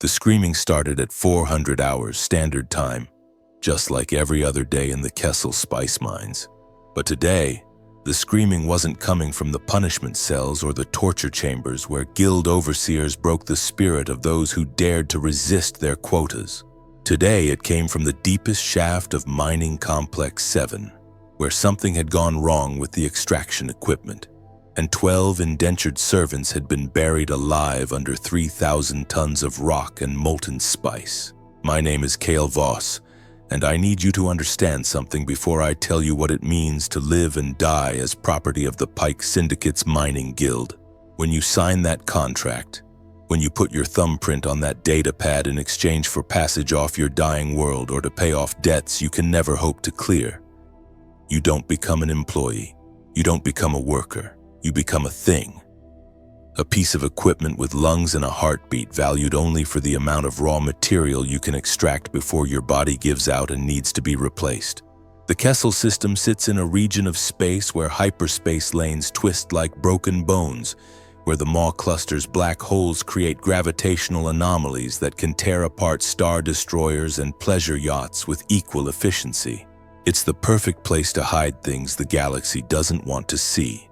The screaming started at 400 hours standard time, just like every other day in the Kessel spice mines. But today, the screaming wasn't coming from the punishment cells or the torture chambers where guild overseers broke the spirit of those who dared to resist their quotas. Today, it came from the deepest shaft of Mining Complex 7, where something had gone wrong with the extraction equipment, and 12 indentured servants had been buried alive under 3,000 tons of rock and molten spice. My name is Cale Voss, and I need you to understand something before I tell you what it means to live and die as property of the Pike Syndicate's mining guild. When you sign that contract, when you put your thumbprint on that data pad in exchange for passage off your dying world or to pay off debts you can never hope to clear, you don't become an employee. You don't become a worker. You become a thing. A piece of equipment with lungs and a heartbeat valued only for the amount of raw material you can extract before your body gives out and needs to be replaced. The Kessel system sits in a region of space where hyperspace lanes twist like broken bones, where the Maw cluster's black holes create gravitational anomalies that can tear apart star destroyers and pleasure yachts with equal efficiency. It's the perfect place to hide things the galaxy doesn't want to see.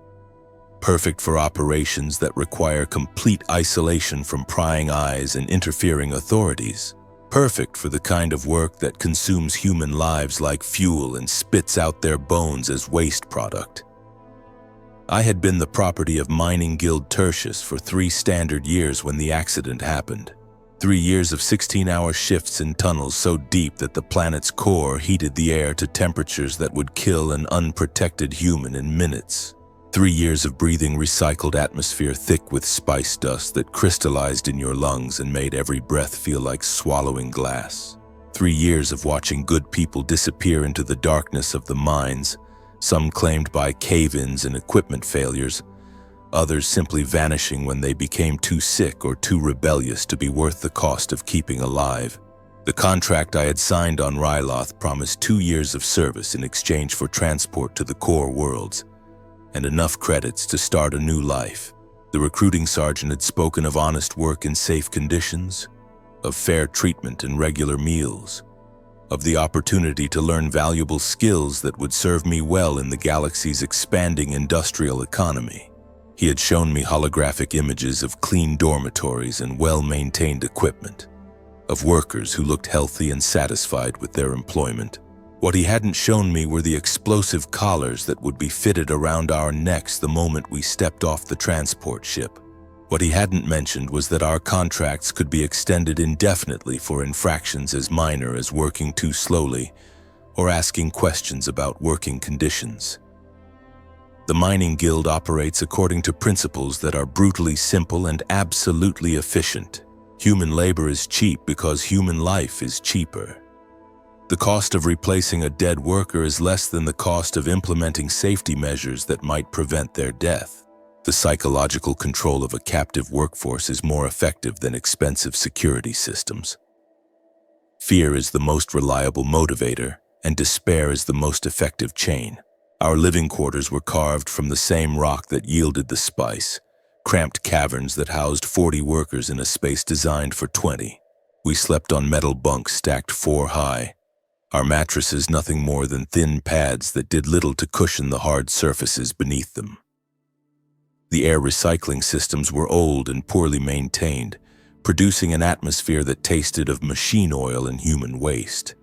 Perfect for operations that require complete isolation from prying eyes and interfering authorities. Perfect for the kind of work that consumes human lives like fuel and spits out their bones as waste product. I had been the property of Mining Guild Tertius for 3 standard years when the accident happened. 3 years of 16-hour shifts in tunnels so deep that the planet's core heated the air to temperatures that would kill an unprotected human in minutes. 3 years of breathing recycled atmosphere thick with spice dust that crystallized in your lungs and made every breath feel like swallowing glass. 3 years of watching good people disappear into the darkness of the mines, some claimed by cave-ins and equipment failures, others simply vanishing when they became too sick or too rebellious to be worth the cost of keeping alive. The contract I had signed on Ryloth promised 2 years of service in exchange for transport to the core worlds, and enough credits to start a new life. The recruiting sergeant had spoken of honest work in safe conditions, of fair treatment and regular meals, of the opportunity to learn valuable skills that would serve me well in the galaxy's expanding industrial economy. He had shown me holographic images of clean dormitories and well-maintained equipment, of workers who looked healthy and satisfied with their employment. What he hadn't shown me were the explosive collars that would be fitted around our necks the moment we stepped off the transport ship. What he hadn't mentioned was that our contracts could be extended indefinitely for infractions as minor as working too slowly or asking questions about working conditions. The Mining Guild operates according to principles that are brutally simple and absolutely efficient. Human labor is cheap because human life is cheaper. The cost of replacing a dead worker is less than the cost of implementing safety measures that might prevent their death. The psychological control of a captive workforce is more effective than expensive security systems. Fear is the most reliable motivator, and despair is the most effective chain. Our living quarters were carved from the same rock that yielded the spice, cramped caverns that housed 40 workers in a space designed for 20. We slept on metal bunks stacked 4 high, our mattresses nothing more than thin pads that did little to cushion the hard surfaces beneath them. The air recycling systems were old and poorly maintained, producing an atmosphere that tasted of machine oil and human waste.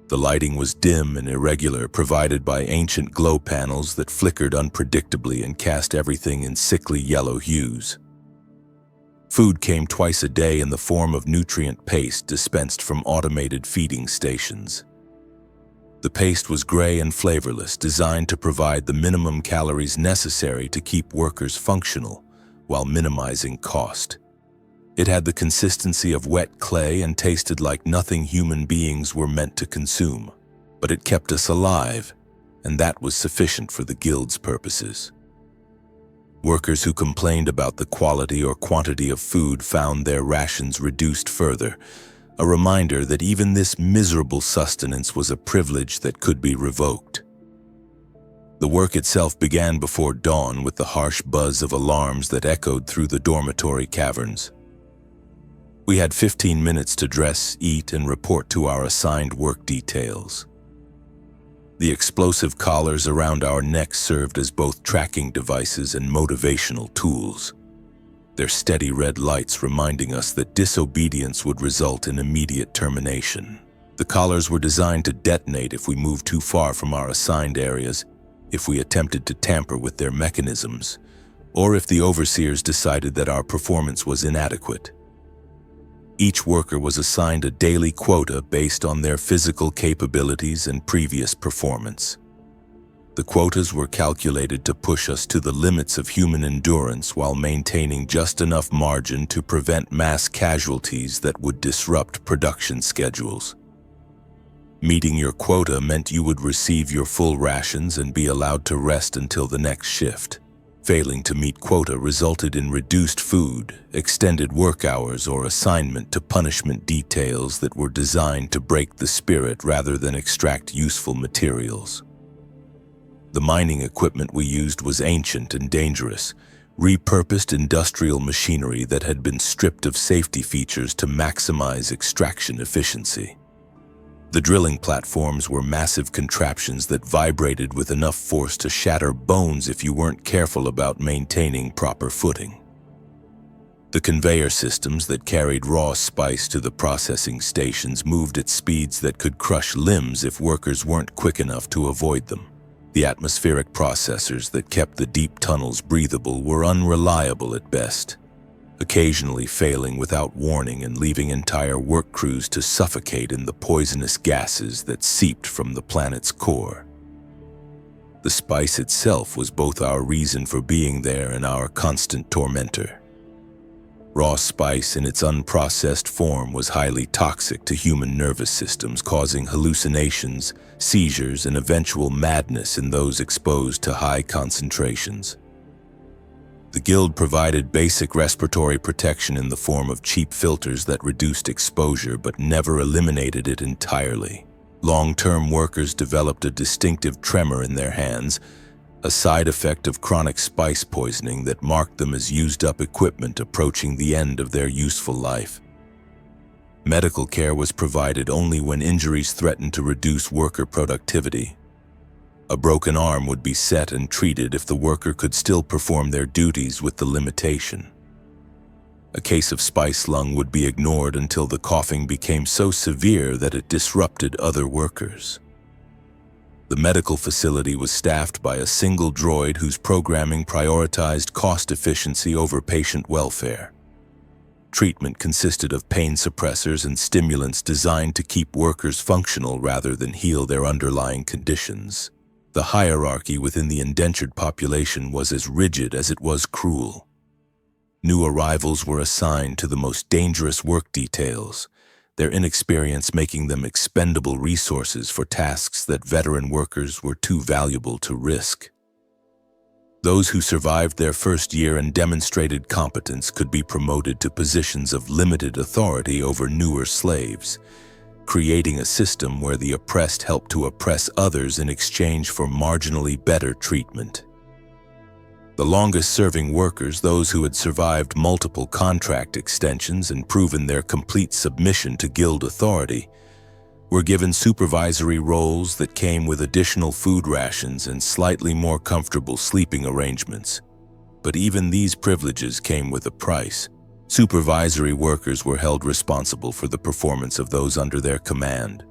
The lighting was dim and irregular, provided by ancient glow panels that flickered unpredictably and cast everything in sickly yellow hues. Food came twice a day in the form of nutrient paste dispensed from automated feeding stations. The paste was gray and flavorless, designed to provide the minimum calories necessary to keep workers functional while minimizing cost. It had the consistency of wet clay and tasted like nothing human beings were meant to consume. But it kept us alive, and that was sufficient for the guild's purposes. Workers who complained about the quality or quantity of food found their rations reduced further, a reminder that even this miserable sustenance was a privilege that could be revoked. The work itself began before dawn with the harsh buzz of alarms that echoed through the dormitory caverns. We had 15 minutes to dress, eat, and report to our assigned work details. The explosive collars around our necks served as both tracking devices and motivational tools, their steady red lights reminding us that disobedience would result in immediate termination. The collars were designed to detonate if we moved too far from our assigned areas, if we attempted to tamper with their mechanisms, or if the overseers decided that our performance was inadequate. Each worker was assigned a daily quota based on their physical capabilities and previous performance. The quotas were calculated to push us to the limits of human endurance while maintaining just enough margin to prevent mass casualties that would disrupt production schedules. Meeting your quota meant you would receive your full rations and be allowed to rest until the next shift. Failing to meet quota resulted in reduced food, extended work hours, or assignment to punishment details that were designed to break the spirit rather than extract useful materials. The mining equipment we used was ancient and dangerous, repurposed industrial machinery that had been stripped of safety features to maximize extraction efficiency. The drilling platforms were massive contraptions that vibrated with enough force to shatter bones if you weren't careful about maintaining proper footing. The conveyor systems that carried raw spice to the processing stations moved at speeds that could crush limbs if workers weren't quick enough to avoid them. The atmospheric processors that kept the deep tunnels breathable were unreliable at best, occasionally failing without warning and leaving entire work crews to suffocate in the poisonous gases that seeped from the planet's core. The spice itself was both our reason for being there and our constant tormentor. Raw spice in its unprocessed form was highly toxic to human nervous systems, causing hallucinations, seizures, and eventual madness in those exposed to high concentrations. The Guild provided basic respiratory protection in the form of cheap filters that reduced exposure but never eliminated it entirely. Long-term workers developed a distinctive tremor in their hands, a side effect of chronic spice poisoning that marked them as used-up equipment approaching the end of their useful life. Medical care was provided only when injuries threatened to reduce worker productivity. A broken arm would be set and treated if the worker could still perform their duties with the limitation. A case of spice lung would be ignored until the coughing became so severe that it disrupted other workers. The medical facility was staffed by a single droid whose programming prioritized cost efficiency over patient welfare. Treatment consisted of pain suppressors and stimulants designed to keep workers functional rather than heal their underlying conditions. The hierarchy within the indentured population was as rigid as it was cruel. New arrivals were assigned to the most dangerous work details, their inexperience making them expendable resources for tasks that veteran workers were too valuable to risk. Those who survived their first year and demonstrated competence could be promoted to positions of limited authority over newer slaves, creating a system where the oppressed helped to oppress others in exchange for marginally better treatment. The longest-serving workers, those who had survived multiple contract extensions and proven their complete submission to guild authority, were given supervisory roles that came with additional food rations and slightly more comfortable sleeping arrangements. But even these privileges came with a price. Supervisory workers were held responsible for the performance of those under their command,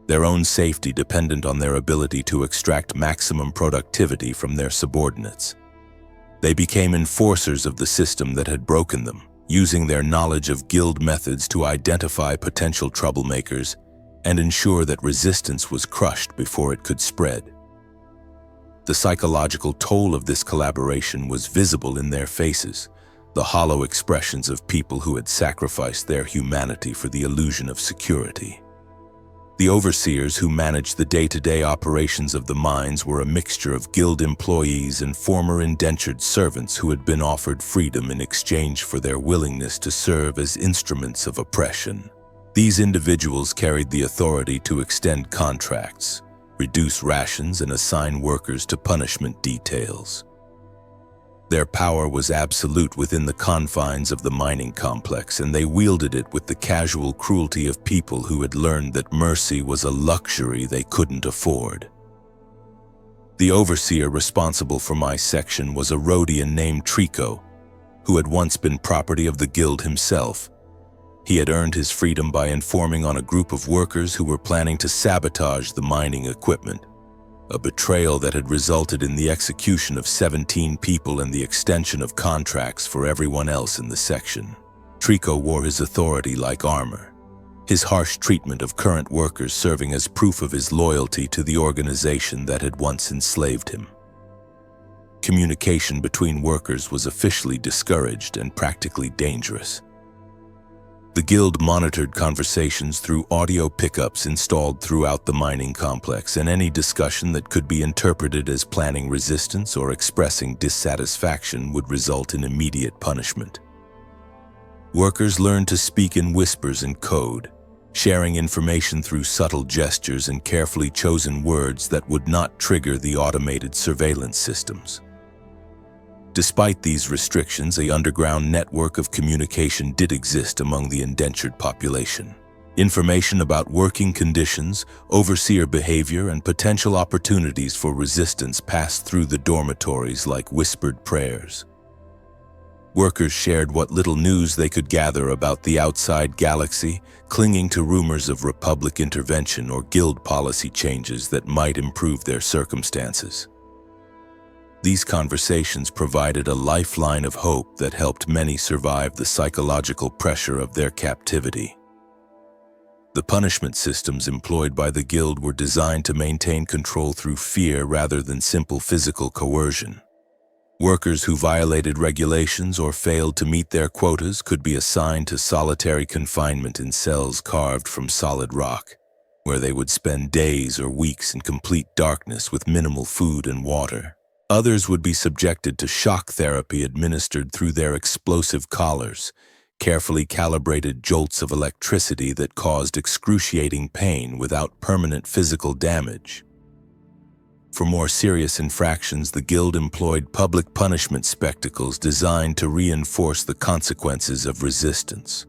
their own safety dependent on their ability to extract maximum productivity from their subordinates. They became enforcers of the system that had broken them, using their knowledge of guild methods to identify potential troublemakers and ensure that resistance was crushed before it could spread. The psychological toll of this collaboration was visible in their faces, the hollow expressions of people who had sacrificed their humanity for the illusion of security. The overseers who managed the day-to-day operations of the mines were a mixture of guild employees and former indentured servants who had been offered freedom in exchange for their willingness to serve as instruments of oppression. These individuals carried the authority to extend contracts, reduce rations, and assign workers to punishment details. Their power was absolute within the confines of the mining complex, and they wielded it with the casual cruelty of people who had learned that mercy was a luxury they couldn't afford. The overseer responsible for my section was a Rhodian named Trico, who had once been property of the guild himself. He had earned his freedom by informing on a group of workers who were planning to sabotage the mining equipment, a betrayal that had resulted in the execution of 17 people and the extension of contracts for everyone else in the section. Trico wore his authority like armor, his harsh treatment of current workers serving as proof of his loyalty to the organization that had once enslaved him. Communication between workers was officially discouraged and practically dangerous. The guild monitored conversations through audio pickups installed throughout the mining complex, and any discussion that could be interpreted as planning resistance or expressing dissatisfaction would result in immediate punishment. Workers learned to speak in whispers and code, sharing information through subtle gestures and carefully chosen words that would not trigger the automated surveillance systems. Despite these restrictions, an underground network of communication did exist among the indentured population. Information about working conditions, overseer behavior, and potential opportunities for resistance passed through the dormitories like whispered prayers. Workers shared what little news they could gather about the outside galaxy, clinging to rumors of Republic intervention or guild policy changes that might improve their circumstances. These conversations provided a lifeline of hope that helped many survive the psychological pressure of their captivity. The punishment systems employed by the guild were designed to maintain control through fear rather than simple physical coercion. Workers who violated regulations or failed to meet their quotas could be assigned to solitary confinement in cells carved from solid rock, where they would spend days or weeks in complete darkness with minimal food and water. Others would be subjected to shock therapy administered through their explosive collars, carefully calibrated jolts of electricity that caused excruciating pain without permanent physical damage. For more serious infractions, the guild employed public punishment spectacles designed to reinforce the consequences of resistance.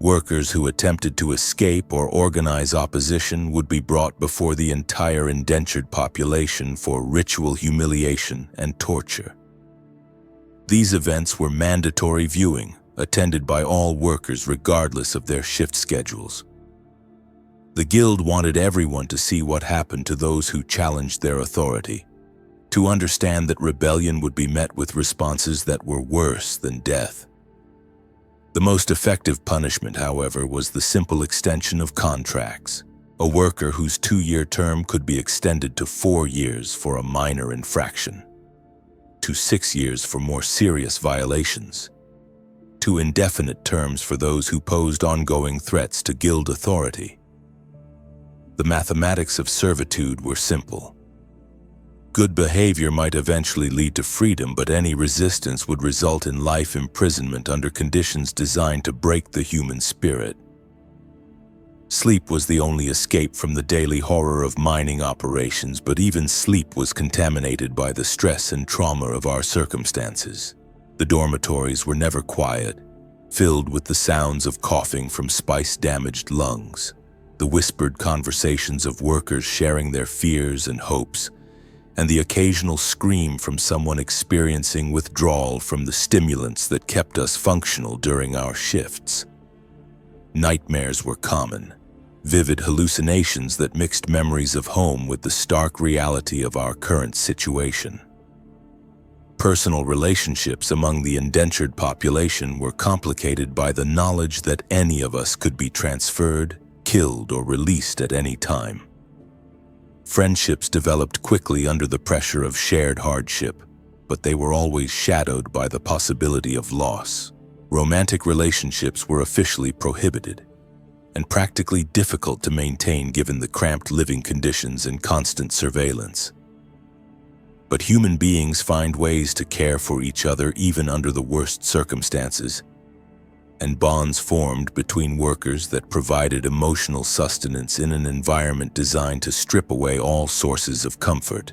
Workers who attempted to escape or organize opposition would be brought before the entire indentured population for ritual humiliation and torture. These events were mandatory viewing, attended by all workers regardless of their shift schedules. The guild wanted everyone to see what happened to those who challenged their authority, to understand that rebellion would be met with responses that were worse than death. The most effective punishment, however, was the simple extension of contracts. A worker whose 2-year term could be extended to 4 years for a minor infraction, to 6 years for more serious violations, to indefinite terms for those who posed ongoing threats to guild authority. The mathematics of servitude were simple. Good behavior might eventually lead to freedom, but any resistance would result in life imprisonment under conditions designed to break the human spirit. Sleep was the only escape from the daily horror of mining operations, but even sleep was contaminated by the stress and trauma of our circumstances. The dormitories were never quiet, filled with the sounds of coughing from spice-damaged lungs, the whispered conversations of workers sharing their fears and hopes, and the occasional scream from someone experiencing withdrawal from the stimulants that kept us functional during our shifts. Nightmares were common, vivid hallucinations that mixed memories of home with the stark reality of our current situation. Personal relationships among the indentured population were complicated by the knowledge that any of us could be transferred, killed, or released at any time. Friendships developed quickly under the pressure of shared hardship, but they were always shadowed by the possibility of loss. Romantic relationships were officially prohibited, and practically difficult to maintain given the cramped living conditions and constant surveillance. But human beings find ways to care for each other even under the worst circumstances, and bonds formed between workers that provided emotional sustenance in an environment designed to strip away all sources of comfort.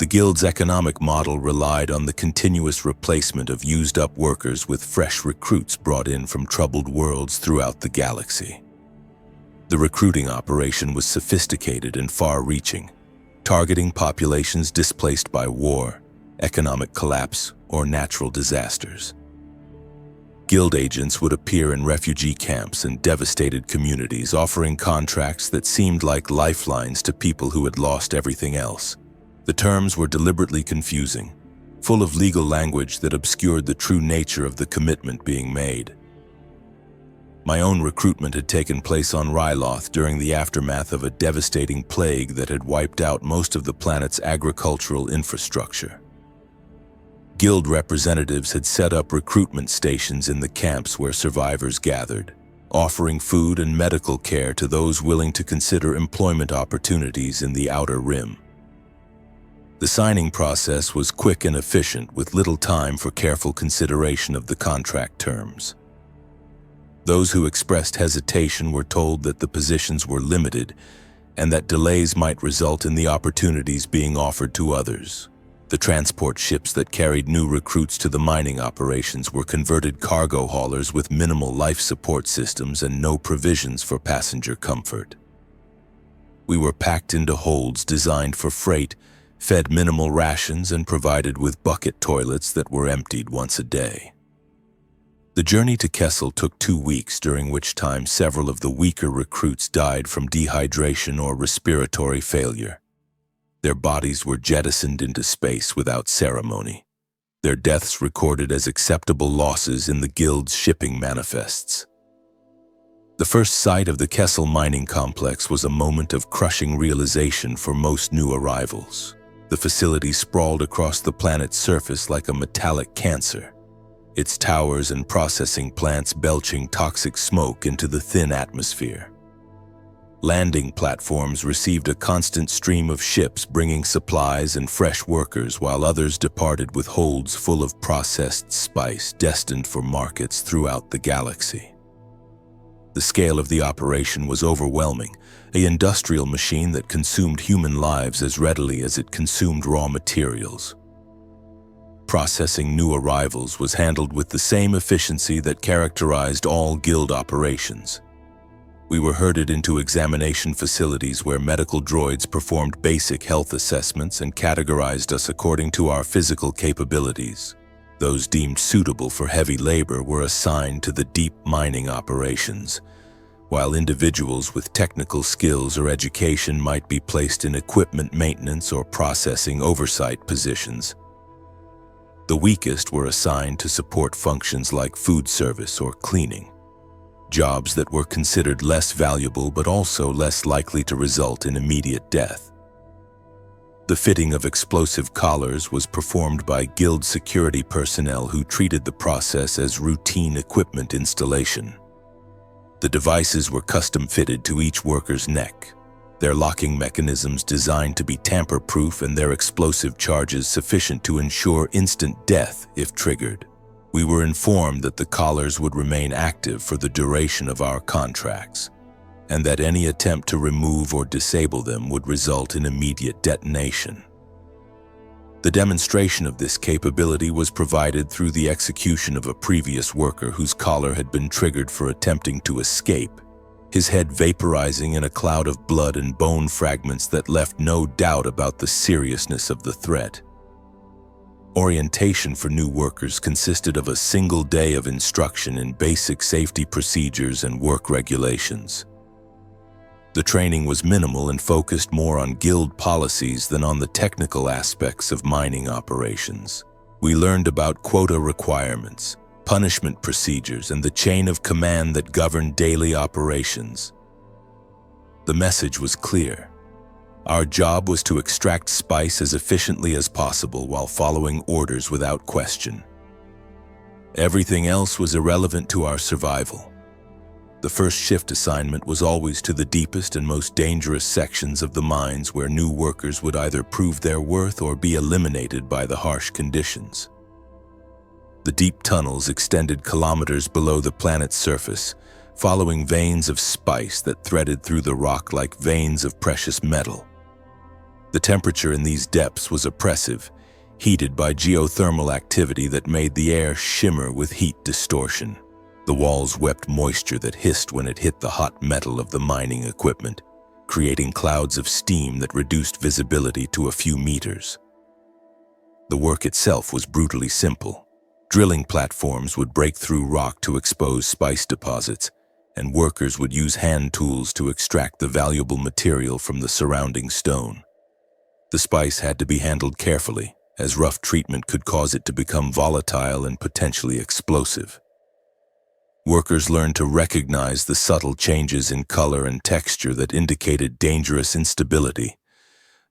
The guild's economic model relied on the continuous replacement of used-up workers with fresh recruits brought in from troubled worlds throughout the galaxy. The recruiting operation was sophisticated and far-reaching, targeting populations displaced by war, economic collapse, or natural disasters. Guild agents would appear in refugee camps and devastated communities, offering contracts that seemed like lifelines to people who had lost everything else. The terms were deliberately confusing, full of legal language that obscured the true nature of the commitment being made. My own recruitment had taken place on Ryloth during the aftermath of a devastating plague that had wiped out most of the planet's agricultural infrastructure. Guild representatives had set up recruitment stations in the camps where survivors gathered, offering food and medical care to those willing to consider employment opportunities in the Outer Rim. The signing process was quick and efficient, with little time for careful consideration of the contract terms. Those who expressed hesitation were told that the positions were limited and that delays might result in the opportunities being offered to others. The transport ships that carried new recruits to the mining operations were converted cargo haulers with minimal life support systems and no provisions for passenger comfort. We were packed into holds designed for freight, fed minimal rations, and provided with bucket toilets that were emptied once a day. The journey to Kessel took 2 weeks, during which time several of the weaker recruits died from dehydration or respiratory failure. Their bodies were jettisoned into space without ceremony, their deaths recorded as acceptable losses in the Guild's shipping manifests. The first sight of the Kessel mining complex was a moment of crushing realization for most new arrivals. The facility sprawled across the planet's surface like a metallic cancer, its towers and processing plants belching toxic smoke into the thin atmosphere. Landing platforms received a constant stream of ships bringing supplies and fresh workers, while others departed with holds full of processed spice destined for markets throughout the galaxy. The scale of the operation was overwhelming, an industrial machine that consumed human lives as readily as it consumed raw materials. Processing new arrivals was handled with the same efficiency that characterized all Guild operations. We were herded into examination facilities where medical droids performed basic health assessments and categorized us according to our physical capabilities. Those deemed suitable for heavy labor were assigned to the deep mining operations, while individuals with technical skills or education might be placed in equipment maintenance or processing oversight positions. The weakest were assigned to support functions like food service or cleaning, jobs that were considered less valuable but also less likely to result in immediate death. The fitting of explosive collars was performed by Guild security personnel who treated the process as routine equipment installation. The devices were custom-fitted to each worker's neck, their locking mechanisms designed to be tamper-proof and their explosive charges sufficient to ensure instant death if triggered. We were informed that the collars would remain active for the duration of our contracts, and that any attempt to remove or disable them would result in immediate detonation. The demonstration of this capability was provided through the execution of a previous worker whose collar had been triggered for attempting to escape, his head vaporizing in a cloud of blood and bone fragments that left no doubt about the seriousness of the threat. Orientation for new workers consisted of a single day of instruction in basic safety procedures and work regulations. The training was minimal and focused more on Guild policies than on the technical aspects of mining operations. We learned about quota requirements, punishment procedures, and the chain of command that governed daily operations. The message was clear. Our job was to extract spice as efficiently as possible while following orders without question. Everything else was irrelevant to our survival. The first shift assignment was always to the deepest and most dangerous sections of the mines, where new workers would either prove their worth or be eliminated by the harsh conditions. The deep tunnels extended kilometers below the planet's surface, following veins of spice that threaded through the rock like veins of precious metal. The temperature in these depths was oppressive, heated by geothermal activity that made the air shimmer with heat distortion. The walls wept moisture that hissed when it hit the hot metal of the mining equipment, creating clouds of steam that reduced visibility to a few meters. The work itself was brutally simple. Drilling platforms would break through rock to expose spice deposits, and workers would use hand tools to extract the valuable material from the surrounding stone. The spice had to be handled carefully, as rough treatment could cause it to become volatile and potentially explosive. Workers learned to recognize the subtle changes in color and texture that indicated dangerous instability,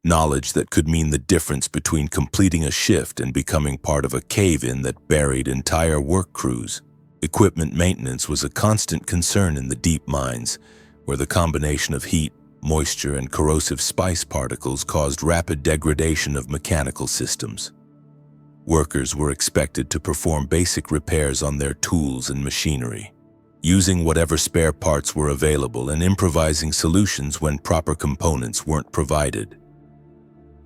knowledge that could mean the difference between completing a shift and becoming part of a cave-in that buried entire work crews. Equipment maintenance was a constant concern in the deep mines, where the combination of heat, moisture, and corrosive spice particles caused rapid degradation of mechanical systems. Workers were expected to perform basic repairs on their tools and machinery, using whatever spare parts were available and improvising solutions when proper components weren't provided.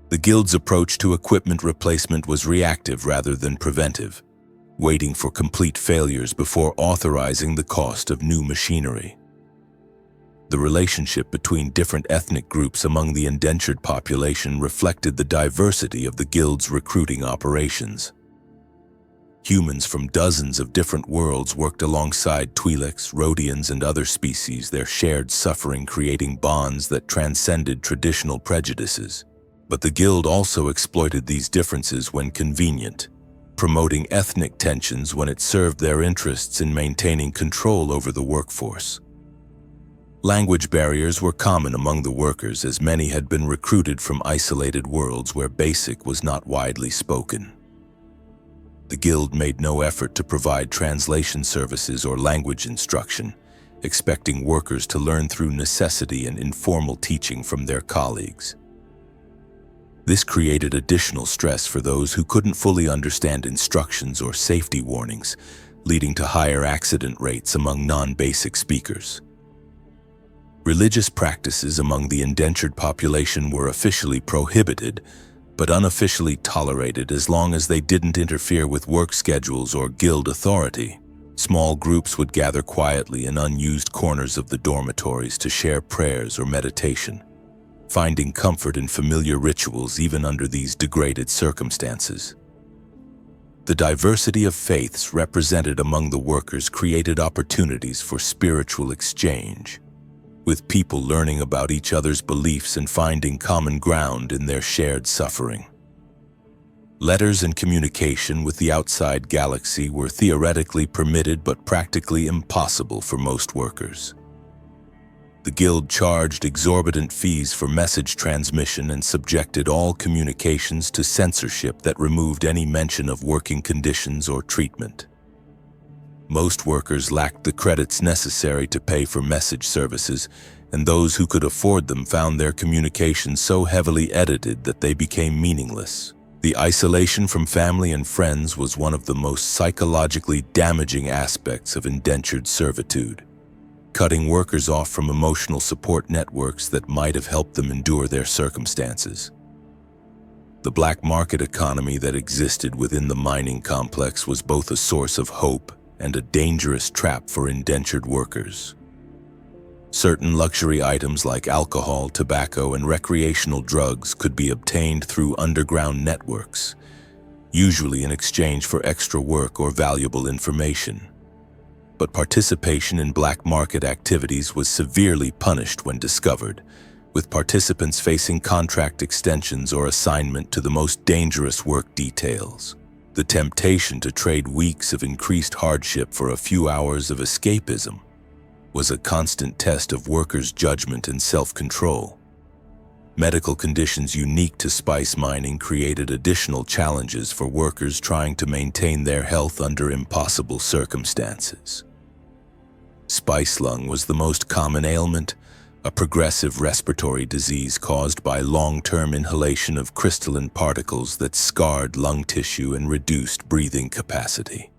The Guild's approach to equipment replacement was reactive rather than preventive, waiting for complete failures before authorizing the cost of new machinery. The relationship between different ethnic groups among the indentured population reflected the diversity of the Guild's recruiting operations. Humans from dozens of different worlds worked alongside Twi'leks, Rhodians, and other species, their shared suffering creating bonds that transcended traditional prejudices. But the Guild also exploited these differences when convenient, promoting ethnic tensions when it served their interests in maintaining control over the workforce. Language barriers were common among the workers, as many had been recruited from isolated worlds where Basic was not widely spoken. The Guild made no effort to provide translation services or language instruction, expecting workers to learn through necessity and informal teaching from their colleagues. This created additional stress for those who couldn't fully understand instructions or safety warnings, leading to higher accident rates among non-basic speakers. Religious practices among the indentured population were officially prohibited, but unofficially tolerated as long as they didn't interfere with work schedules or guild authority. Small groups would gather quietly in unused corners of the dormitories to share prayers or meditation, finding comfort in familiar rituals even under these degraded circumstances. The diversity of faiths represented among the workers created opportunities for spiritual exchange, with people learning about each other's beliefs and finding common ground in their shared suffering. Letters and communication with the outside galaxy were theoretically permitted but practically impossible for most workers. The Guild charged exorbitant fees for message transmission and subjected all communications to censorship that removed any mention of working conditions or treatment. Most workers lacked the credits necessary to pay for message services, and those who could afford them found their communications so heavily edited that they became meaningless. The isolation from family and friends was one of the most psychologically damaging aspects of indentured servitude, cutting workers off from emotional support networks that might have helped them endure their circumstances. The black market economy that existed within the mining complex was both a source of hope and a dangerous trap for indentured workers. Certain luxury items like alcohol, tobacco, and recreational drugs could be obtained through underground networks, usually in exchange for extra work or valuable information. But participation in black market activities was severely punished when discovered, with participants facing contract extensions or assignment to the most dangerous work details. The temptation to trade weeks of increased hardship for a few hours of escapism was a constant test of workers' judgment and self-control. Medical conditions unique to spice mining created additional challenges for workers trying to maintain their health under impossible circumstances. Spice lung was the most common ailment, a progressive respiratory disease caused by long-term inhalation of crystalline particles that scarred lung tissue and reduced breathing capacity.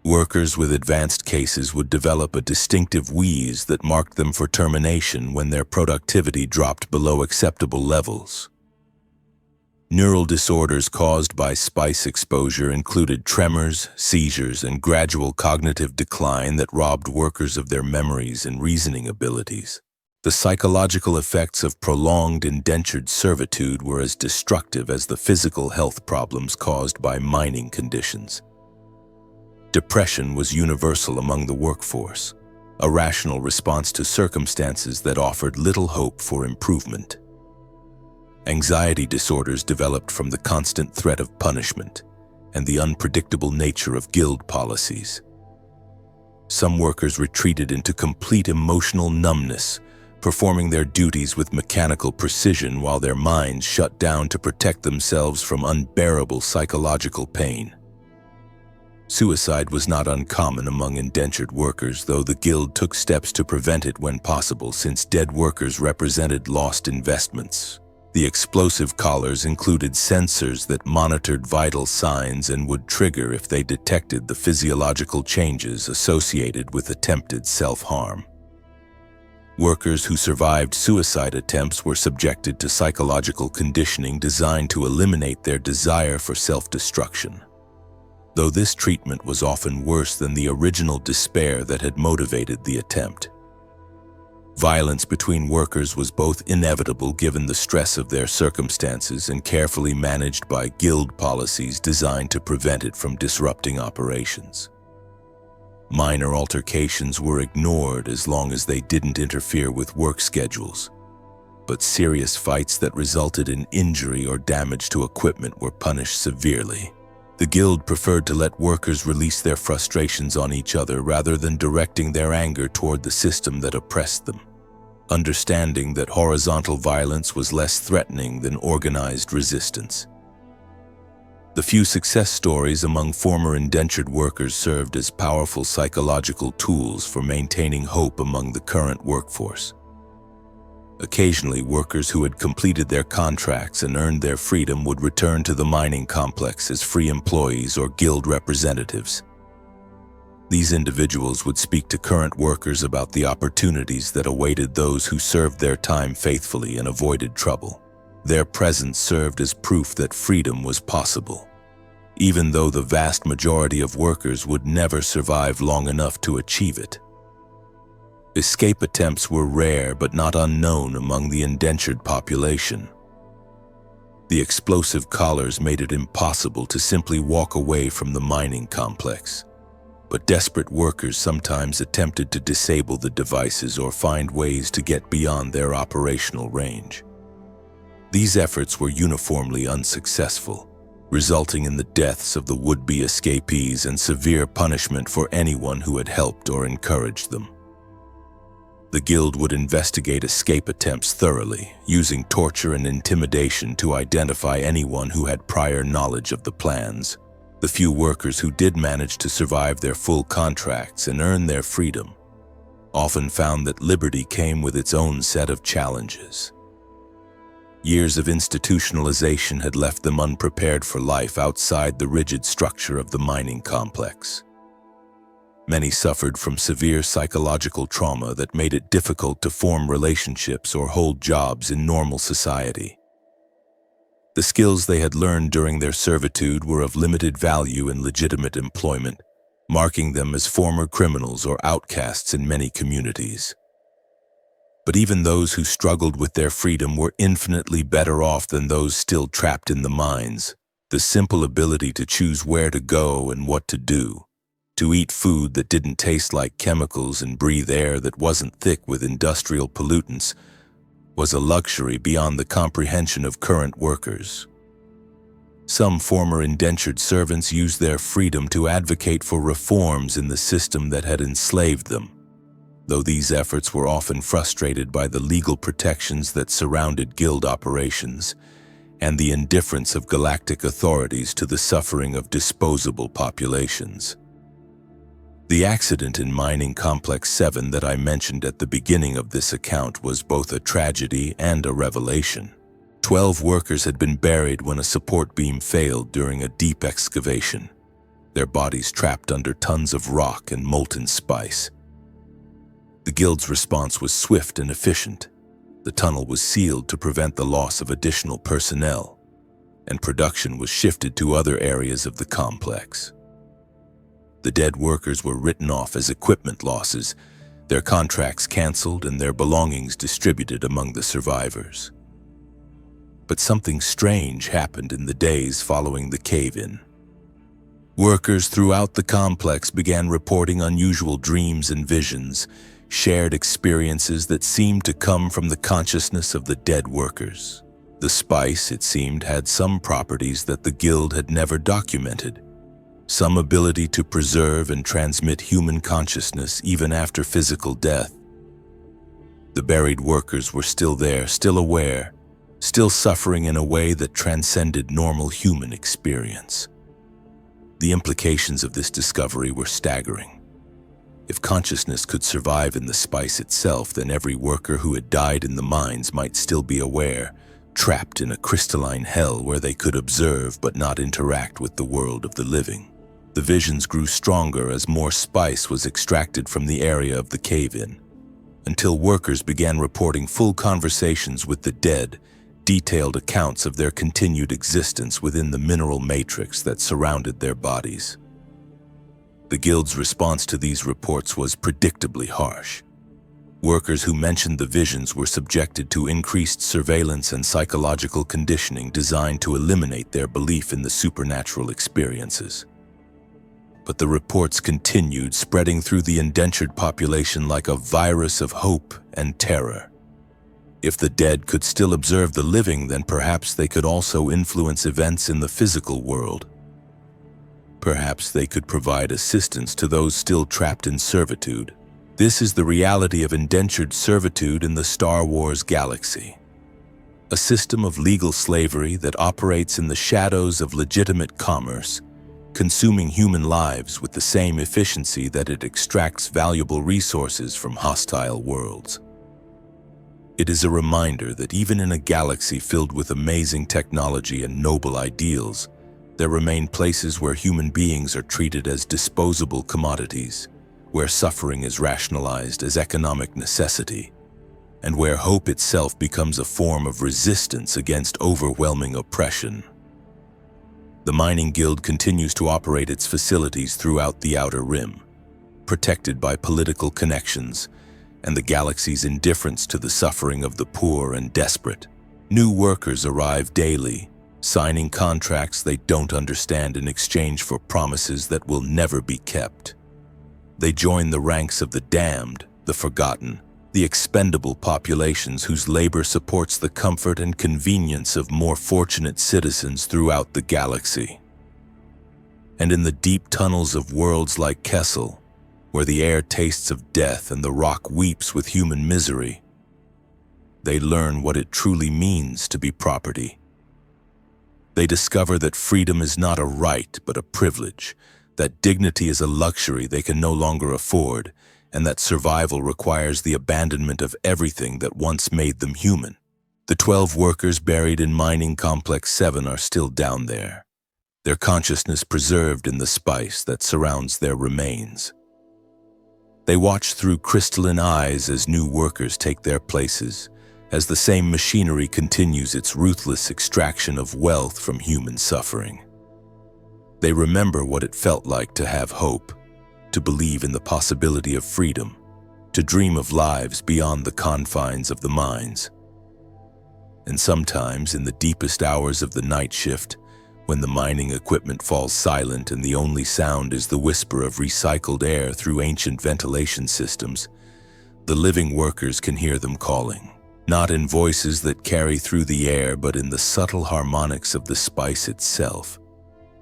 Workers with advanced cases would develop a distinctive wheeze that marked them for termination when their productivity dropped below acceptable levels. Neural disorders caused by spice exposure included tremors, seizures, and gradual cognitive decline that robbed workers of their memories and reasoning abilities. The psychological effects of prolonged indentured servitude were as destructive as the physical health problems caused by mining conditions. Depression was universal among the workforce, a rational response to circumstances that offered little hope for improvement. Anxiety disorders developed from the constant threat of punishment and the unpredictable nature of guild policies. Some workers retreated into complete emotional numbness, performing their duties with mechanical precision while their minds shut down to protect themselves from unbearable psychological pain. Suicide was not uncommon among indentured workers, though the guild took steps to prevent it when possible, since dead workers represented lost investments. The explosive collars included sensors that monitored vital signs and would trigger if they detected the physiological changes associated with attempted self-harm. Workers who survived suicide attempts were subjected to psychological conditioning designed to eliminate their desire for self-destruction, though this treatment was often worse than the original despair that had motivated the attempt. Violence between workers was both inevitable given the stress of their circumstances and carefully managed by guild policies designed to prevent it from disrupting operations. Minor altercations were ignored as long as they didn't interfere with work schedules, but serious fights that resulted in injury or damage to equipment were punished severely. The guild preferred to let workers release their frustrations on each other rather than directing their anger toward the system that oppressed them, understanding that horizontal violence was less threatening than organized resistance. The few success stories among former indentured workers served as powerful psychological tools for maintaining hope among the current workforce. Occasionally, workers who had completed their contracts and earned their freedom would return to the mining complex as free employees or guild representatives. These individuals would speak to current workers about the opportunities that awaited those who served their time faithfully and avoided trouble. Their presence served as proof that freedom was possible, even though the vast majority of workers would never survive long enough to achieve it. Escape attempts were rare but not unknown among the indentured population. The explosive collars made it impossible to simply walk away from the mining complex, but desperate workers sometimes attempted to disable the devices or find ways to get beyond their operational range. These efforts were uniformly unsuccessful, resulting in the deaths of the would-be escapees and severe punishment for anyone who had helped or encouraged them. The guild would investigate escape attempts thoroughly, using torture and intimidation to identify anyone who had prior knowledge of the plans. The few workers who did manage to survive their full contracts and earn their freedom often found that liberty came with its own set of challenges. Years of institutionalization had left them unprepared for life outside the rigid structure of the mining complex. Many suffered from severe psychological trauma that made it difficult to form relationships or hold jobs in normal society. The skills they had learned during their servitude were of limited value in legitimate employment, marking them as former criminals or outcasts in many communities. But even those who struggled with their freedom were infinitely better off than those still trapped in the mines. The simple ability to choose where to go and what to do, to eat food that didn't taste like chemicals and breathe air that wasn't thick with industrial pollutants, was a luxury beyond the comprehension of current workers. Some former indentured servants used their freedom to advocate for reforms in the system that had enslaved them, though these efforts were often frustrated by the legal protections that surrounded guild operations and the indifference of galactic authorities to the suffering of disposable populations. The accident in Mining Complex 7 that I mentioned at the beginning of this account was both a tragedy and a revelation. 12 workers had been buried when a support beam failed during a deep excavation. their bodies trapped under tons of rock and molten spice. The guild's response was swift and efficient. The tunnel was sealed to prevent the loss of additional personnel, and production was shifted to other areas of the complex. The dead workers were written off as equipment losses, their contracts canceled and their belongings distributed among the survivors. But something strange happened in the days following the cave-in. Workers throughout the complex began reporting unusual dreams and visions, shared experiences that seemed to come from the consciousness of the dead workers. The spice, it seemed, had some properties that the guild had never documented, some ability to preserve and transmit human consciousness even after physical death. The buried workers were still there, still aware, still suffering in a way that transcended normal human experience. The implications of this discovery were staggering. If consciousness could survive in the spice itself, then every worker who had died in the mines might still be aware, trapped in a crystalline hell where they could observe but not interact with the world of the living. The visions grew stronger as more spice was extracted from the area of the cave-in, until workers began reporting full conversations with the dead, detailed accounts of their continued existence within the mineral matrix that surrounded their bodies. The guild's response to these reports was predictably harsh. Workers who mentioned the visions were subjected to increased surveillance and psychological conditioning designed to eliminate their belief in the supernatural experiences. But the reports continued, spreading through the indentured population like a virus of hope and terror. If the dead could still observe the living, then perhaps they could also influence events in the physical world. Perhaps they could provide assistance to those still trapped in servitude. This is the reality of indentured servitude in the Star Wars galaxy. A system of legal slavery that operates in the shadows of legitimate commerce, consuming human lives with the same efficiency that it extracts valuable resources from hostile worlds. It is a reminder that even in a galaxy filled with amazing technology and noble ideals, there remain places where human beings are treated as disposable commodities, where suffering is rationalized as economic necessity, and where hope itself becomes a form of resistance against overwhelming oppression. The mining guild continues to operate its facilities throughout the Outer Rim, protected by political connections and the galaxy's indifference to the suffering of the poor and desperate. New workers arrive daily, signing contracts they don't understand in exchange for promises that will never be kept. They join the ranks of the damned, the forgotten, the expendable populations whose labor supports the comfort and convenience of more fortunate citizens throughout the galaxy. And in the deep tunnels of worlds like Kessel, where the air tastes of death and the rock weeps with human misery, they learn what it truly means to be property. They discover that freedom is not a right but a privilege, that dignity is a luxury they can no longer afford, and that survival requires the abandonment of everything that once made them human. The 12 workers buried in Mining Complex 7 are still down there, their consciousness preserved in the spice that surrounds their remains. They watch through crystalline eyes as new workers take their places, as the same machinery continues its ruthless extraction of wealth from human suffering. They remember what it felt like to have hope, to believe in the possibility of freedom, to dream of lives beyond the confines of the mines. And sometimes, in the deepest hours of the night shift, when the mining equipment falls silent and the only sound is the whisper of recycled air through ancient ventilation systems, the living workers can hear them calling, not in voices that carry through the air, but in the subtle harmonics of the spice itself,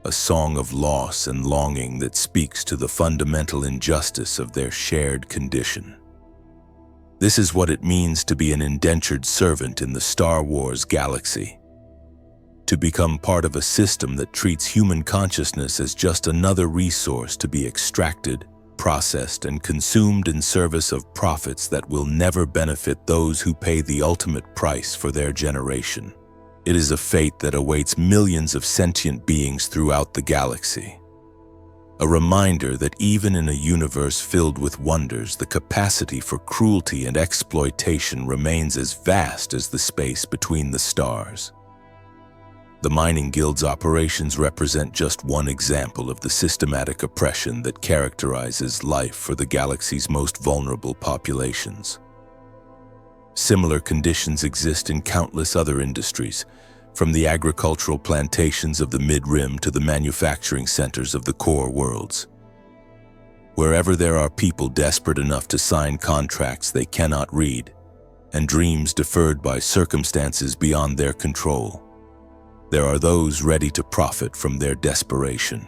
a song of loss and longing that speaks to the fundamental injustice of their shared condition. This is what it means to be an indentured servant in the Star Wars galaxy. To become part of a system that treats human consciousness as just another resource to be extracted, processed, and consumed in service of profits that will never benefit those who pay the ultimate price for their generation. It is a fate that awaits millions of sentient beings throughout the galaxy. A reminder that even in a universe filled with wonders, the capacity for cruelty and exploitation remains as vast as the space between the stars. The mining guild's operations represent just one example of the systematic oppression that characterizes life for the galaxy's most vulnerable populations. Similar conditions exist in countless other industries, from the agricultural plantations of the mid-rim to the manufacturing centers of the core worlds. Wherever there are people desperate enough to sign contracts they cannot read, and dreams deferred by circumstances beyond their control, there are those ready to profit from their desperation.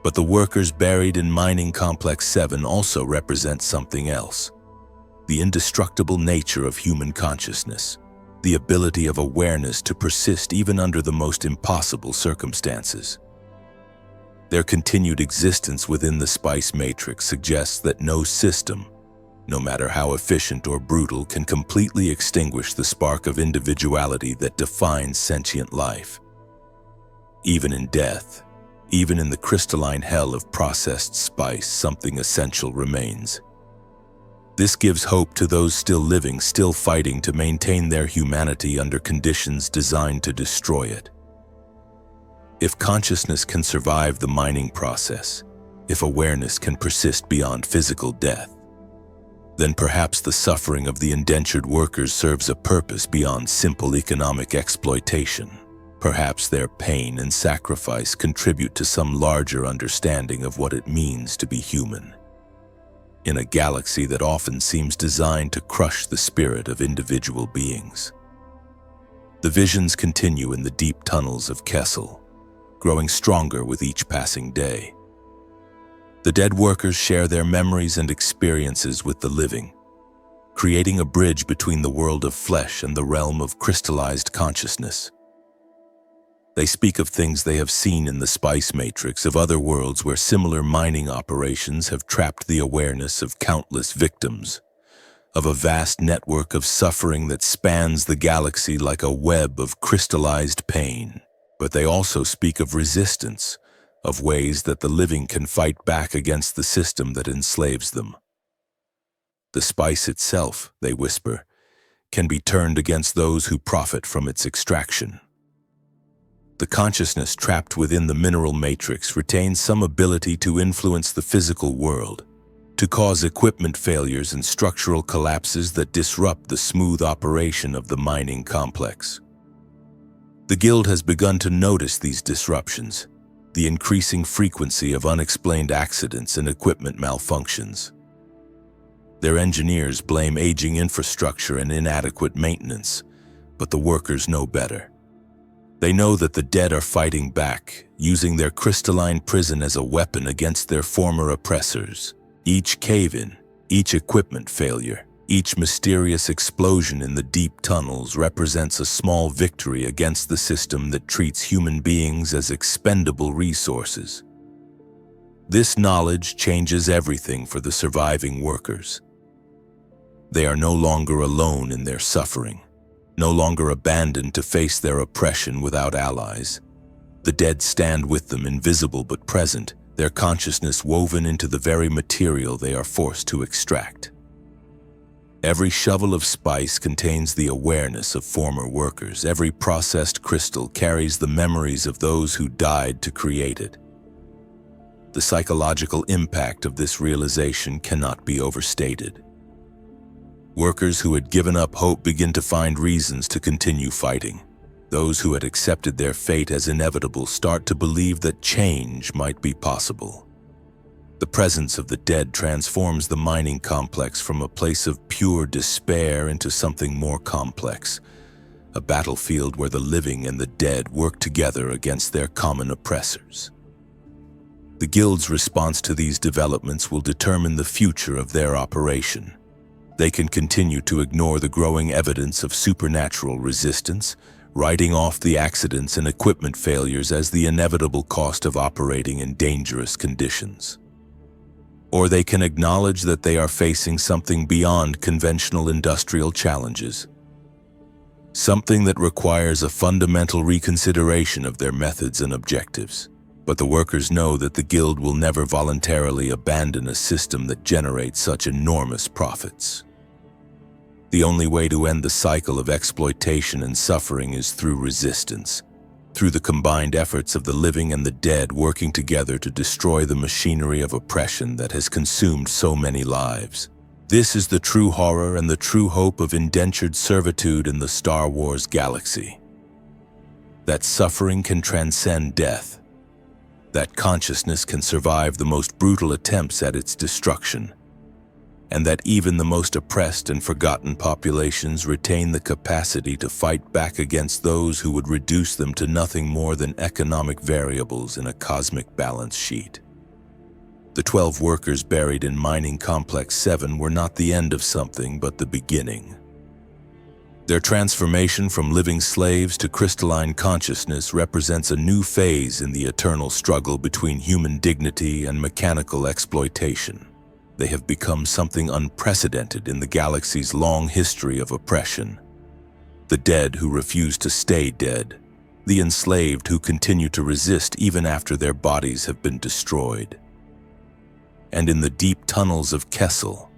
But the workers buried in Mining Complex 7 also represent something else: the indestructible nature of human consciousness, the ability of awareness to persist even under the most impossible circumstances. Their continued existence within the spice matrix suggests that no system, no matter how efficient or brutal, can completely extinguish the spark of individuality that defines sentient life. Even in death, even in the crystalline hell of processed spice, something essential remains. This gives hope to those still living, still fighting to maintain their humanity under conditions designed to destroy it. If consciousness can survive the mining process, if awareness can persist beyond physical death, then perhaps the suffering of the indentured workers serves a purpose beyond simple economic exploitation. Perhaps their pain and sacrifice contribute to some larger understanding of what it means to be human. In a galaxy that often seems designed to crush the spirit of individual beings. The visions continue in the deep tunnels of Kessel, growing stronger with each passing day. The dead workers share their memories and experiences with the living, creating a bridge between the world of flesh and the realm of crystallized consciousness. They speak of things they have seen in the spice matrix, of other worlds where similar mining operations have trapped the awareness of countless victims, of a vast network of suffering that spans the galaxy like a web of crystallized pain. But they also speak of resistance, of ways that the living can fight back against the system that enslaves them. The spice itself, they whisper, can be turned against those who profit from its extraction. The consciousness trapped within the mineral matrix retains some ability to influence the physical world, to cause equipment failures and structural collapses that disrupt the smooth operation of the mining complex. The Guild has begun to notice these disruptions, the increasing frequency of unexplained accidents and equipment malfunctions. Their engineers blame aging infrastructure and inadequate maintenance, but the workers know better. They know that the dead are fighting back, using their crystalline prison as a weapon against their former oppressors. Each cave-in, each equipment failure, each mysterious explosion in the deep tunnels represents a small victory against the system that treats human beings as expendable resources. This knowledge changes everything for the surviving workers. They are no longer alone in their suffering, no longer abandoned to face their oppression without allies. The dead stand with them, invisible but present, their consciousness woven into the very material they are forced to extract. Every shovel of spice contains the awareness of former workers. Every processed crystal carries the memories of those who died to create it. The psychological impact of this realization cannot be overstated. Workers who had given up hope begin to find reasons to continue fighting. Those who had accepted their fate as inevitable start to believe that change might be possible. The presence of the dead transforms the mining complex from a place of pure despair into something more complex, a battlefield where the living and the dead work together against their common oppressors. The Guild's response to these developments will determine the future of their operation. They can continue to ignore the growing evidence of supernatural resistance, writing off the accidents and equipment failures as the inevitable cost of operating in dangerous conditions. Or they can acknowledge that they are facing something beyond conventional industrial challenges, something that requires a fundamental reconsideration of their methods and objectives. But the workers know that the guild will never voluntarily abandon a system that generates such enormous profits. The only way to end the cycle of exploitation and suffering is through resistance, through the combined efforts of the living and the dead working together to destroy the machinery of oppression that has consumed so many lives. This is the true horror and the true hope of indentured servitude in the Star Wars galaxy. That suffering can transcend death, that consciousness can survive the most brutal attempts at its destruction, and that even the most oppressed and forgotten populations retain the capacity to fight back against those who would reduce them to nothing more than economic variables in a cosmic balance sheet. The 12 workers buried in Mining Complex 7 were not the end of something, but the beginning. Their transformation from living slaves to crystalline consciousness represents a new phase in the eternal struggle between human dignity and mechanical exploitation. They have become something unprecedented in the galaxy's long history of oppression. The dead who refuse to stay dead, the enslaved who continue to resist even after their bodies have been destroyed. And in the deep tunnels of Kessel,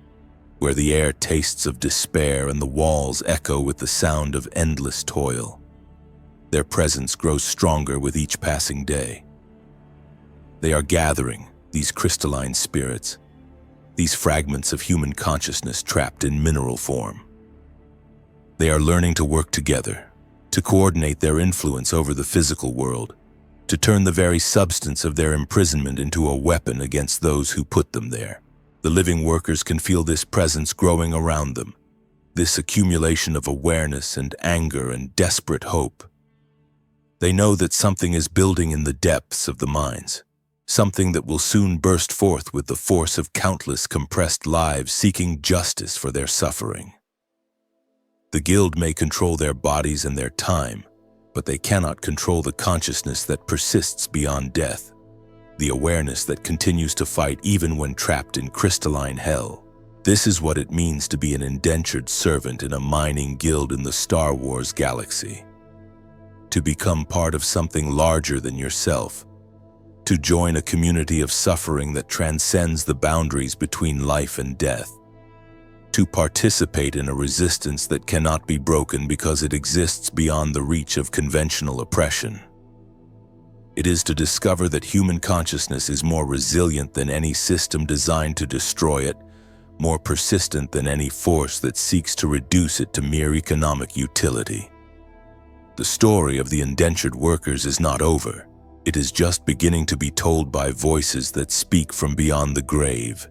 where the air tastes of despair and the walls echo with the sound of endless toil, their presence grows stronger with each passing day. They are gathering, these crystalline spirits, these fragments of human consciousness trapped in mineral form. They are learning to work together, to coordinate their influence over the physical world, to turn the very substance of their imprisonment into a weapon against those who put them there. The living workers can feel this presence growing around them, this accumulation of awareness and anger and desperate hope. They know that something is building in the depths of the mines, something that will soon burst forth with the force of countless compressed lives seeking justice for their suffering. The guild may control their bodies and their time, but they cannot control the consciousness that persists beyond death, the awareness that continues to fight even when trapped in crystalline hell. This is what it means to be an indentured servant in a mining guild in the Star Wars galaxy. To become part of something larger than yourself, to join a community of suffering that transcends the boundaries between life and death, to participate in a resistance that cannot be broken because it exists beyond the reach of conventional oppression. It is to discover that human consciousness is more resilient than any system designed to destroy it, more persistent than any force that seeks to reduce it to mere economic utility. The story of the indentured workers is not over. It is just beginning to be told by voices that speak from beyond the grave,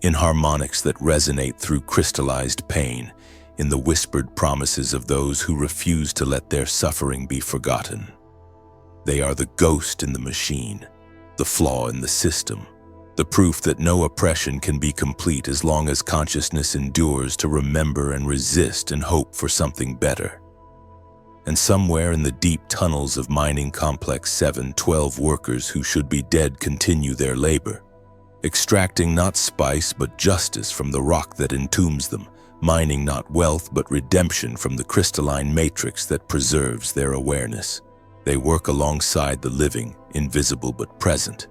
in harmonics that resonate through crystallized pain, in the whispered promises of those who refuse to let their suffering be forgotten. They are the ghost in the machine, the flaw in the system, the proof that no oppression can be complete as long as consciousness endures to remember and resist and hope for something better. And somewhere in the deep tunnels of Mining Complex 7, 12 workers who should be dead continue their labor, extracting not spice but justice from the rock that entombs them, mining not wealth but redemption from the crystalline matrix that preserves their awareness. They work alongside the living, invisible but present,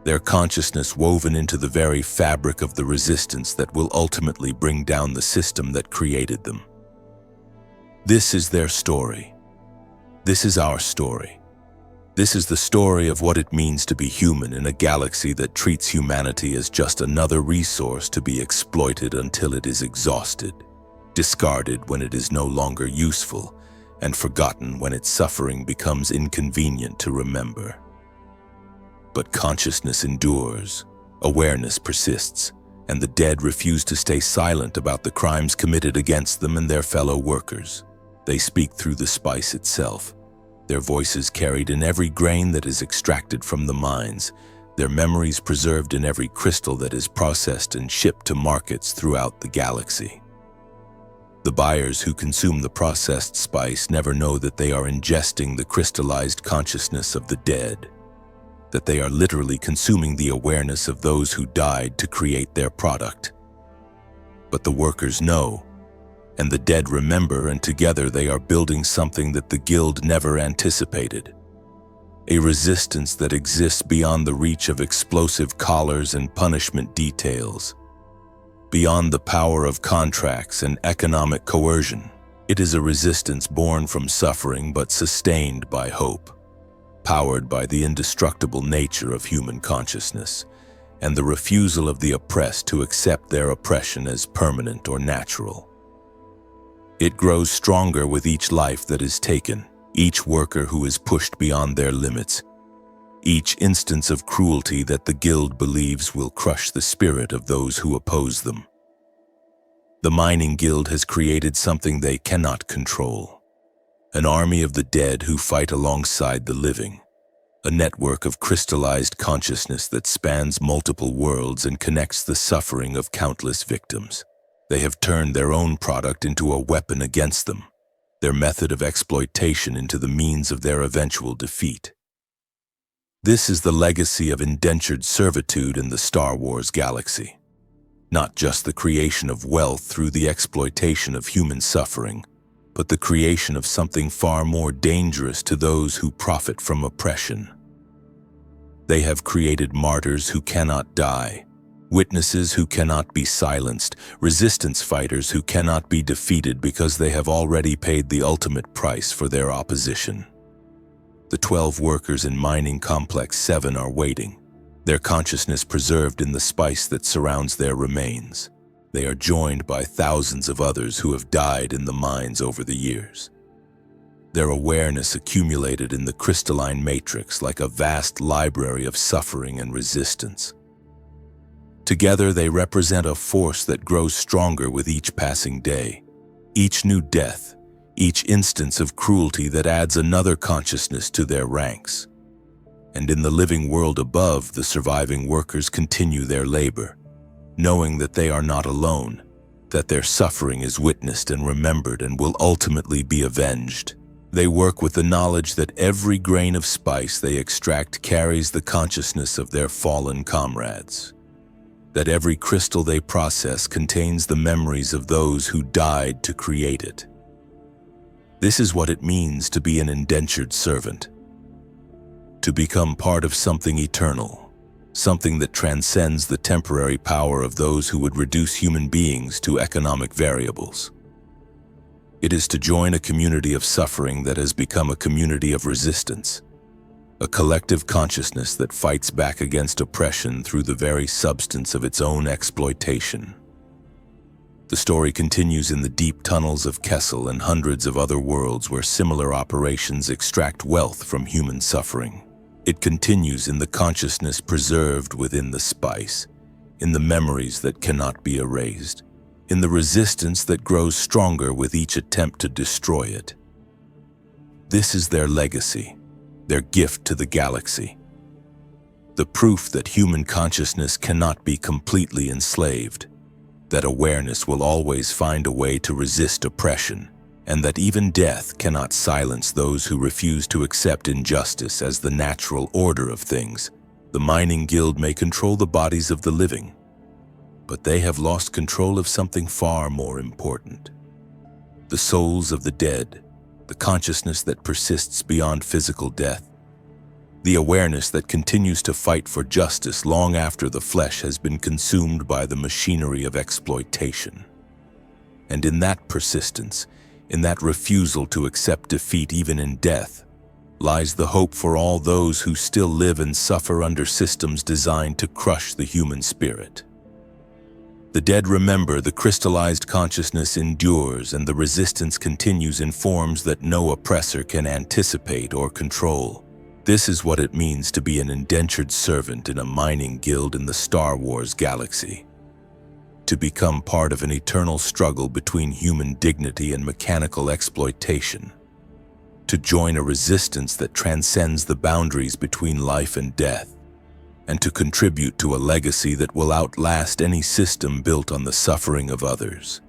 their consciousness woven into the very fabric of the resistance that will ultimately bring down the system that created them. This is their story. This is our story. This is the story of what it means to be human in a galaxy that treats humanity as just another resource to be exploited until it is exhausted, discarded when it is no longer useful, and forgotten when its suffering becomes inconvenient to remember. But consciousness endures, awareness persists, and the dead refuse to stay silent about the crimes committed against them and their fellow workers. They speak through the spice itself, their voices carried in every grain that is extracted from the mines, their memories preserved in every crystal that is processed and shipped to markets throughout the galaxy. The buyers who consume the processed spice never know that they are ingesting the crystallized consciousness of the dead, that they are literally consuming the awareness of those who died to create their product. But the workers know, and the dead remember, and together they are building something that the guild never anticipated. a resistance that exists beyond the reach of explosive collars and punishment details, beyond the power of contracts and economic coercion. It is a resistance born from suffering but sustained by hope, powered by the indestructible nature of human consciousness and the refusal of the oppressed to accept their oppression as permanent or natural. It grows stronger with each life that is taken, each worker who is pushed beyond their limits, each instance of cruelty that the Guild believes will crush the spirit of those who oppose them. The Mining Guild has created something they cannot control, an army of the dead who fight alongside the living, a network of crystallized consciousness that spans multiple worlds and connects the suffering of countless victims. They have turned their own product into a weapon against them, their method of exploitation into the means of their eventual defeat. This is the legacy of indentured servitude in the Star Wars galaxy. Not just the creation of wealth through the exploitation of human suffering, but the creation of something far more dangerous to those who profit from oppression. They have created martyrs who cannot die, witnesses who cannot be silenced, resistance fighters who cannot be defeated because they have already paid the ultimate price for their opposition. The 12 workers in Mining Complex 7 are waiting, their consciousness preserved in the spice that surrounds their remains. They are joined by thousands of others who have died in the mines over the years. Their awareness accumulated in the crystalline matrix like a vast library of suffering and resistance. Together they represent a force that grows stronger with each passing day, each new death, each instance of cruelty that adds another consciousness to their ranks. And in the living world above, the surviving workers continue their labor, knowing that they are not alone, that their suffering is witnessed and remembered and will ultimately be avenged. They work with the knowledge that every grain of spice they extract carries the consciousness of their fallen comrades, that every crystal they process contains the memories of those who died to create it. This is what it means to be an indentured servant, to become part of something eternal, something that transcends the temporary power of those who would reduce human beings to economic variables. It is to join a community of suffering that has become a community of resistance, a collective consciousness that fights back against oppression through the very substance of its own exploitation. The story continues in the deep tunnels of Kessel and hundreds of other worlds where similar operations extract wealth from human suffering. It continues in the consciousness preserved within the spice, in the memories that cannot be erased, in the resistance that grows stronger with each attempt to destroy it. This is their legacy, their gift to the galaxy. The proof that human consciousness cannot be completely enslaved, that awareness will always find a way to resist oppression, and that even death cannot silence those who refuse to accept injustice as the natural order of things. The Mining Guild may control the bodies of the living, but they have lost control of something far more important. The souls of the dead, the consciousness that persists beyond physical death, the awareness that continues to fight for justice long after the flesh has been consumed by the machinery of exploitation. And in that persistence, in that refusal to accept defeat even in death, lies the hope for all those who still live and suffer under systems designed to crush the human spirit. The dead remember, the crystallized consciousness endures, and the resistance continues in forms that no oppressor can anticipate or control. This is what it means to be an indentured servant in a mining guild in the Star Wars galaxy. To become part of an eternal struggle between human dignity and mechanical exploitation. To join a resistance that transcends the boundaries between life and death. And to contribute to a legacy that will outlast any system built on the suffering of others.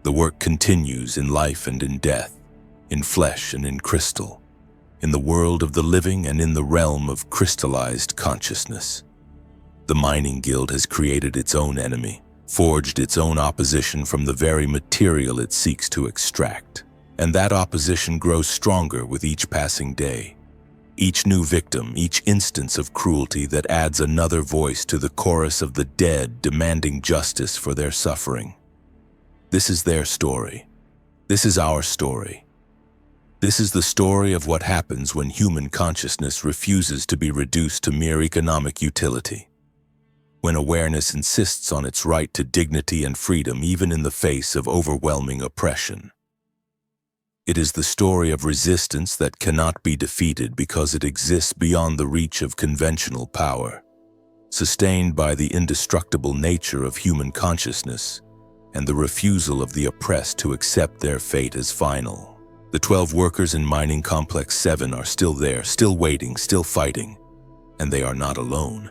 The work continues in life and in death, in flesh and in crystal, in the world of the living and in the realm of crystallized consciousness. The Mining Guild has created its own enemy, forged its own opposition from the very material it seeks to extract, and that opposition grows stronger with each passing day. Each new victim, each instance of cruelty that adds another voice to the chorus of the dead demanding justice for their suffering. This is their story. This is our story. This is the story of what happens when human consciousness refuses to be reduced to mere economic utility. When awareness insists on its right to dignity and freedom even in the face of overwhelming oppression. It is the story of resistance that cannot be defeated because it exists beyond the reach of conventional power, sustained by the indestructible nature of human consciousness and the refusal of the oppressed to accept their fate as final. The 12 workers in Mining Complex 7 are still there, still waiting, still fighting, and they are not alone.